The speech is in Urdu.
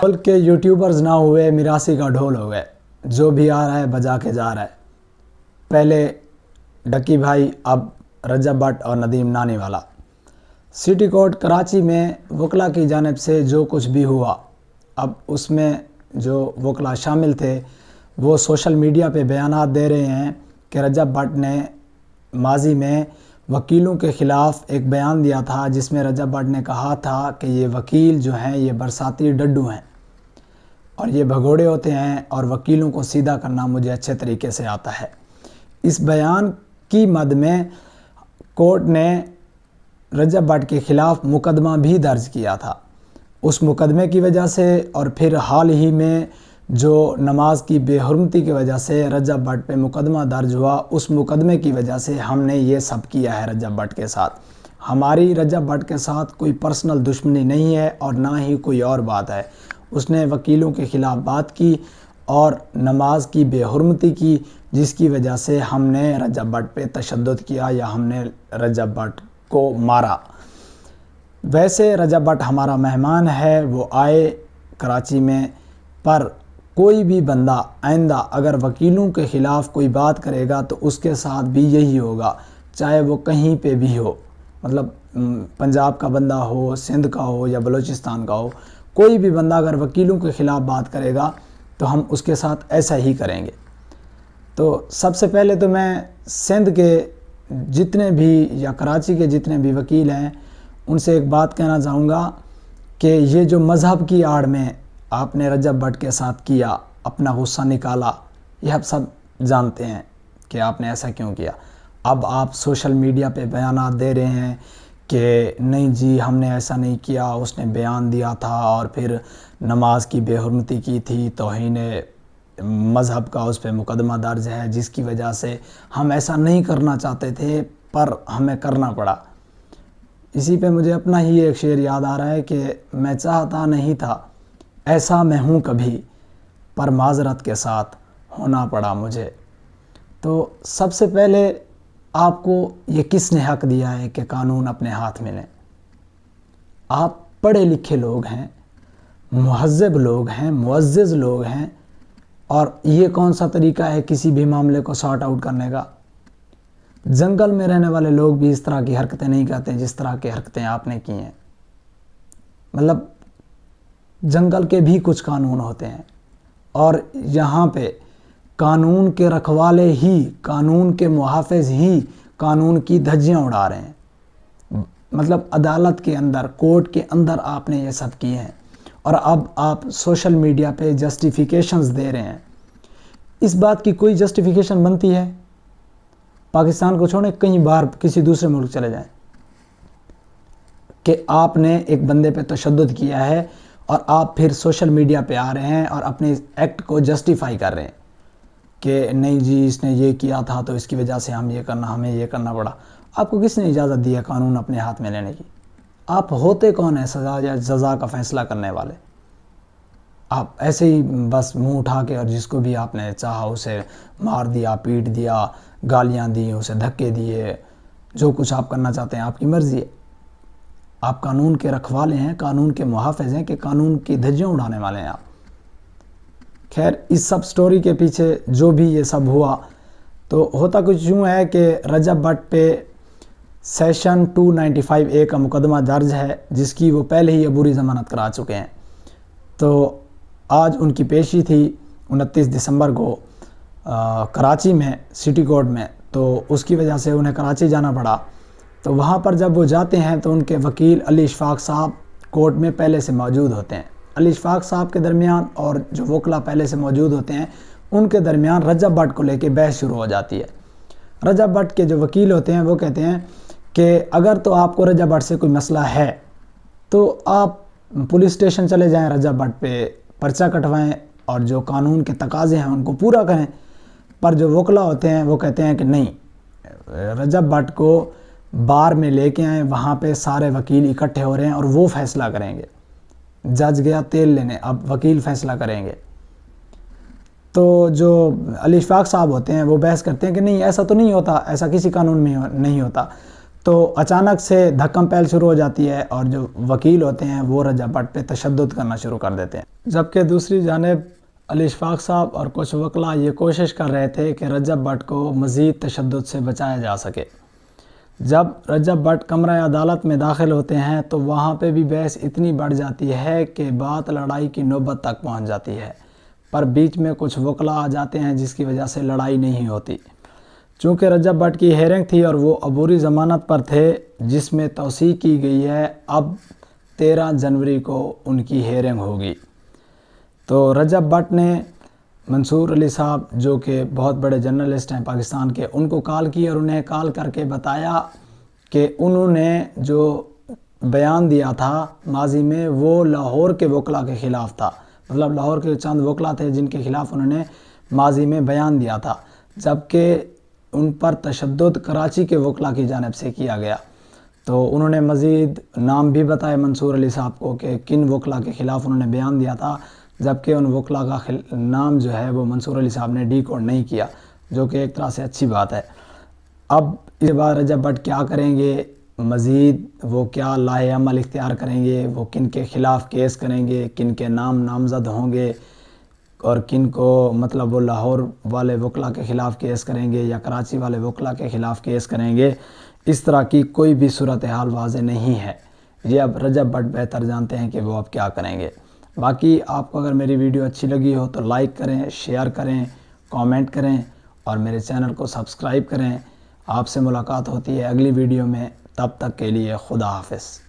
ملک کے یوٹیوبرز نہ ہوئے میراثی کا ڈھول ہو گئے، جو بھی آ رہا ہے بجا کے جا رہا ہے۔ پہلے ڈکی بھائی، اب رجب بٹ اور ندیم نانی والا۔ سٹی کورٹ کراچی میں وکلا کی جانب سے جو کچھ بھی ہوا، اب اس میں جو وکلا شامل تھے وہ سوشل میڈیا پہ بیانات دے رہے ہیں کہ رجب بٹ نے ماضی میں وکیلوں کے خلاف ایک بیان دیا تھا، جس میں رجب بٹ نے کہا تھا کہ یہ وکیل جو ہیں یہ برساتی ڈڈو ہیں اور یہ بھگوڑے ہوتے ہیں اور وکیلوں کو سیدھا کرنا مجھے اچھے طریقے سے آتا ہے۔ اس بیان کی مد میں کورٹ نے رجب بٹ کے خلاف مقدمہ بھی درج کیا تھا۔ اس مقدمے کی وجہ سے اور پھر حال ہی میں جو نماز کی بے حرمتی کی وجہ سے رجب بٹ پہ مقدمہ درج ہوا، اس مقدمے کی وجہ سے ہم نے یہ سب کیا ہے رجب بٹ کے ساتھ۔ ہماری رجب بٹ کے ساتھ کوئی پرسنل دشمنی نہیں ہے اور نہ ہی کوئی اور بات ہے۔ اس نے وکیلوں کے خلاف بات کی اور نماز کی بے حرمتی کی، جس کی وجہ سے ہم نے رجب بٹ پہ تشدد کیا یا ہم نے رجب بٹ کو مارا۔ ویسے رجب بٹ ہمارا مہمان ہے، وہ آئے کراچی میں، پر کوئی بھی بندہ آئندہ اگر وکیلوں کے خلاف کوئی بات کرے گا تو اس کے ساتھ بھی یہی ہوگا، چاہے وہ کہیں پہ بھی ہو، مطلب پنجاب کا بندہ ہو، سندھ کا ہو یا بلوچستان کا ہو، کوئی بھی بندہ اگر وکیلوں کے خلاف بات کرے گا تو ہم اس کے ساتھ ایسا ہی کریں گے۔ تو سب سے پہلے تو میں سندھ کے جتنے بھی یا کراچی کے جتنے بھی وکیل ہیں ان سے ایک بات کہنا چاہوں گا کہ یہ جو مذہب کی آڑ میں آپ نے رجب بٹ کے ساتھ کیا، اپنا غصہ نکالا، یہ آپ سب جانتے ہیں کہ آپ نے ایسا کیوں کیا۔ اب آپ سوشل میڈیا پہ بیانات دے رہے ہیں کہ نہیں جی ہم نے ایسا نہیں کیا، اس نے بیان دیا تھا اور پھر نماز کی بے حرمتی کی تھی، توہین مذہب کا اس پہ مقدمہ درج ہے، جس کی وجہ سے ہم ایسا نہیں کرنا چاہتے تھے پر ہمیں کرنا پڑا۔ اسی پہ مجھے اپنا ہی ایک شعر یاد آ رہا ہے کہ میں چاہتا نہیں تھا ایسا میں ہوں کبھی، پر معذرت کے ساتھ ہونا پڑا مجھے۔ تو سب سے پہلے آپ کو یہ کس نے حق دیا ہے کہ قانون اپنے ہاتھ میں لیں؟ آپ پڑھے لکھے لوگ ہیں، مہذب لوگ ہیں، معزز لوگ ہیں، اور یہ کون سا طریقہ ہے کسی بھی معاملے کو سارٹ آؤٹ کرنے کا؟ جنگل میں رہنے والے لوگ بھی اس طرح کی حرکتیں نہیں کرتے جس طرح کی حرکتیں آپ نے کی ہیں۔ مطلب جنگل کے بھی کچھ قانون ہوتے ہیں اور یہاں پہ قانون کے رکھوالے ہی، قانون کے محافظ ہی قانون کی دھجیاں اڑا رہے ہیں۔ مطلب عدالت کے اندر، کورٹ کے اندر آپ نے یہ سب کیے ہیں اور اب آپ سوشل میڈیا پہ جسٹیفیکیشنز دے رہے ہیں۔ اس بات کی کوئی جسٹیفیکیشن بنتی ہے؟ پاکستان کو چھوڑیں، کہیں باہر کسی دوسرے ملک چلے جائیں کہ آپ نے ایک بندے پہ تشدد کیا ہے اور آپ پھر سوشل میڈیا پہ آ رہے ہیں اور اپنے ایکٹ کو جسٹیفائی کر رہے ہیں کہ نہیں جی اس نے یہ کیا تھا تو اس کی وجہ سے ہمیں یہ کرنا پڑا۔ آپ کو کس نے اجازت دی ہے قانون اپنے ہاتھ میں لینے کی؟ آپ ہوتے کون ہیں سزا یا جزا کا فیصلہ کرنے والے؟ آپ ایسے ہی بس منہ اٹھا کے اور جس کو بھی آپ نے چاہا اسے مار دیا، پیٹ دیا، گالیاں دی، اسے دھکے دیے، جو کچھ آپ کرنا چاہتے ہیں آپ کی مرضی ہے۔ آپ قانون کے رکھوالے ہیں، قانون کے محافظ ہیں کہ قانون کی دھجیاں اڑانے والے ہیں آپ۔ خیر، اس سب سٹوری کے پیچھے جو بھی یہ سب ہوا تو ہوتا کچھ یوں ہے کہ رجب بٹ پہ سیشن 295A کا مقدمہ درج ہے، جس کی وہ پہلے ہی عبوری ضمانت کرا چکے ہیں۔ تو آج ان کی پیشی تھی 29 دسمبر کو کراچی میں سٹی کورٹ میں، تو اس کی وجہ سے انہیں کراچی جانا پڑا۔ تو وہاں پر جب وہ جاتے ہیں تو ان کے وکیل علی اشفاق صاحب کورٹ میں پہلے سے موجود ہوتے ہیں۔ علی اشفاق صاحب کے درمیان اور جو وکلا پہلے سے موجود ہوتے ہیں ان کے درمیان رجب بٹ کو لے کے بحث شروع ہو جاتی ہے۔ رجب بٹ کے جو وکیل ہوتے ہیں وہ کہتے ہیں کہ اگر تو آپ کو رجب بٹ سے کوئی مسئلہ ہے تو آپ پولیس اسٹیشن چلے جائیں، رجب بٹ پہ پرچہ کٹوائیں اور جو قانون کے تقاضے ہیں ان کو پورا کریں۔ پر جو وکلا ہوتے ہیں وہ کہتے ہیں کہ نہیں، رجب بٹ کو بار میں لے کے آئیں، وہاں پہ سارے وکیل اکٹھے ہو رہے ہیں اور وہ فیصلہ کریں گے۔ جج گیا تیل لینے، اب وکیل فیصلہ کریں گے۔ تو جو علی اشفاق صاحب ہوتے ہیں وہ بحث کرتے ہیں کہ نہیں ایسا تو نہیں ہوتا، ایسا کسی قانون میں نہیں ہوتا۔ تو اچانک سے دھکم پہل شروع ہو جاتی ہے اور جو وکیل ہوتے ہیں وہ رجب بٹ پہ تشدد کرنا شروع کر دیتے ہیں، جبکہ دوسری جانب علی اشفاق صاحب اور کچھ وکلاء یہ کوشش کر رہے تھے کہ رجب بٹ کو مزید تشدد سے بچایا جا سکے۔ جب رجب بٹ کمرہ عدالت میں داخل ہوتے ہیں تو وہاں پہ بھی بحث اتنی بڑھ جاتی ہے کہ بات لڑائی کی نوبت تک پہنچ جاتی ہے، پر بیچ میں کچھ وکلاء آ جاتے ہیں جس کی وجہ سے لڑائی نہیں ہوتی۔ چونکہ رجب بٹ کی ہیرنگ تھی اور وہ عبوری ضمانت پر تھے جس میں توثیق کی گئی ہے، اب 13 جنوری کو ان کی ہیرنگ ہوگی۔ تو رجب بٹ نے منصور علی صاحب جو کہ بہت بڑے جرنلسٹ ہیں پاکستان کے، ان کو کال کی اور انہیں کال کر کے بتایا کہ انہوں نے جو بیان دیا تھا ماضی میں وہ لاہور کے وکلاء کے خلاف تھا، مطلب لاہور کے چند وکلاء تھے جن کے خلاف انہوں نے ماضی میں بیان دیا تھا، جبکہ ان پر تشدد کراچی کے وکلاء کی جانب سے کیا گیا۔ تو انہوں نے مزید نام بھی بتائے منصور علی صاحب کو کہ کن وکلاء کے خلاف انہوں نے بیان دیا تھا، جبکہ ان وکلاء کا نام جو ہے وہ منصور علی صاحب نے ڈی کوڈ نہیں کیا، جو کہ ایک طرح سے اچھی بات ہے۔ اب اس کے بعد رجب بٹ کیا کریں گے، مزید وہ کیا لاہ عمل اختیار کریں گے، وہ کن کے خلاف کیس کریں گے، کن کے نام نامزد ہوں گے اور کن کو مطلب وہ لاہور والے وکلاء کے خلاف کیس کریں گے یا کراچی والے وکلاء کے خلاف کیس کریں گے، اس طرح کی کوئی بھی صورتحال واضح نہیں ہے۔ یہ اب رجب بٹ بہتر جانتے ہیں کہ وہ اب کیا کریں گے۔ باقی آپ کو اگر میری ویڈیو اچھی لگی ہو تو لائک کریں، شیئر کریں، کامنٹ کریں اور میرے چینل کو سبسکرائب کریں۔ آپ سے ملاقات ہوتی ہے اگلی ویڈیو میں، تب تک کے لیے خدا حافظ۔